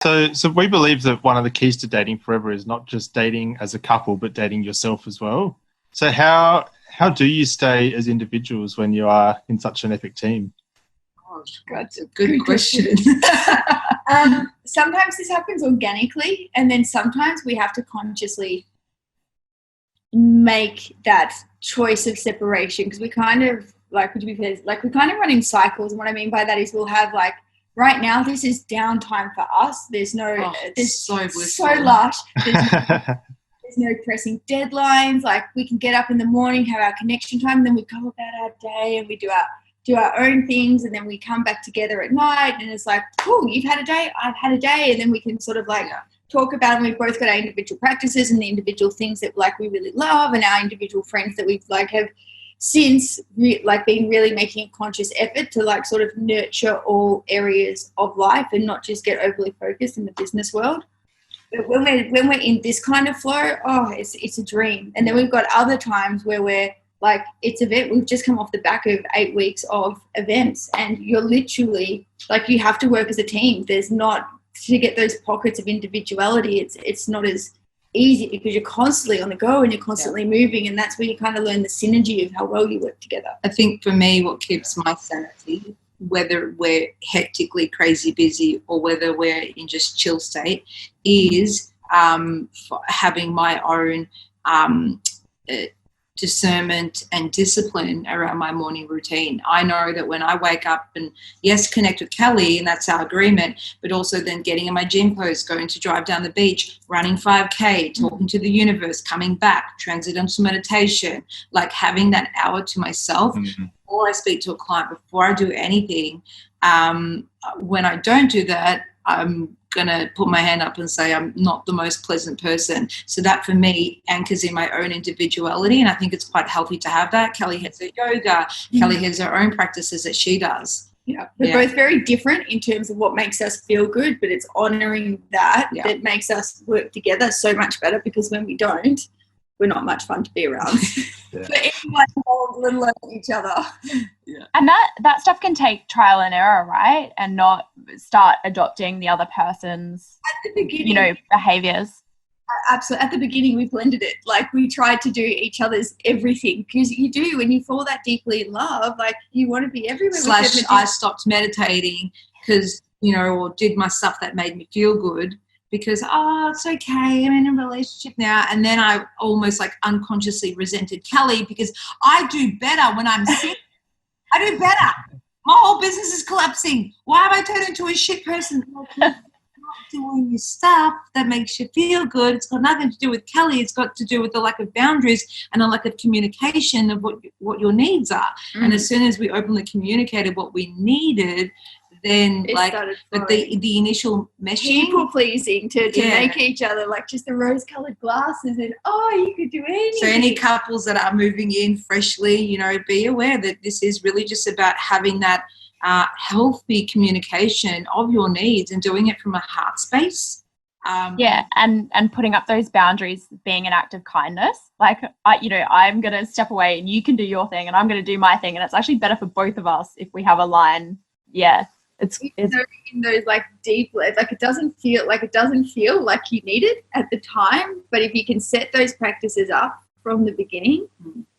So we believe that one of the keys to dating forever is not just dating as a couple, but dating yourself as well. So how do you stay as individuals when you are in such an epic team? Oh, that's a good question. Sometimes this happens organically, and then sometimes we have to consciously make that choice of separation, because we kind of we kind of run in cycles. And what I mean by that is we'll have right now, this is downtime for us. There's no, there's so lush. There's no pressing deadlines. We can get up in the morning, have our connection time, and then we go about our day and we do our own things, and then we come back together at night, and it's cool, you've had a day, I've had a day, and then we can sort of talk about it. And we've both got our individual practices and the individual things that we really love, and our individual friends that we've have since been really making a conscious effort to sort of nurture all areas of life and not just get overly focused in the business world. But when we're in this kind of flow, it's a dream. And then we've got other times where we're we've just come off the back of 8 weeks of events, and you're literally you have to work as a team. There's not, to get those pockets of individuality, it's not as easy, because you're constantly on the go and you're constantly moving, and that's where you kind of learn the synergy of how well you work together. I think for me, what keeps my sanity, whether we're hectically crazy busy or whether we're in just chill state, is having my own discernment and discipline around my morning routine. I know that when I wake up and, yes, connect with Kelly, and that's our agreement, but also then getting in my gym clothes, going to drive down the beach, running 5K, talking to the universe, coming back, transcendental meditation, having that hour to myself before I speak to a client, before I do anything. When I don't do that, I'm going to put my hand up and say I'm not the most pleasant person. So that for me anchors in my own individuality, and I think it's quite healthy to have that. Kelly has her yoga. Kelly has her own practices that she does. Yeah, we're both very different in terms of what makes us feel good, but it's honouring that makes us work together so much better, because when we don't, we're not much fun to be around. For anyone involved, let alone each other. Yeah. And that stuff can take trial and error, right? And not start adopting the other person's, behaviours. Absolutely. At the beginning, we blended it. We tried to do each other's everything, because you do, when you fall that deeply in love, you want to be everywhere. I stopped meditating because, or did my stuff that made me feel good, because, it's okay, I'm in a relationship now. And then I almost unconsciously resented Kelly, because I do better when I'm sick. I do better. My whole business is collapsing. Why have I turned into a shit person? Not doing your stuff that makes you feel good. It's got nothing to do with Kelly. It's got to do with the lack of boundaries and a lack of communication of what your needs are. And as soon as we openly communicated what we needed, then but the initial meshing, people pleasing to make each other just the rose-colored glasses, and you could do anything. So any couples that are moving in freshly, be aware that this is really just about having that healthy communication of your needs and doing it from a heart space. And putting up those boundaries being an act of kindness. I'm going to step away and you can do your thing and I'm going to do my thing, and it's actually better for both of us if we have a line. Yeah. It's in those deep, it doesn't feel like you need it at the time, but if you can set those practices up from the beginning,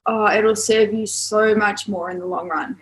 it'll serve you so much more in the long run.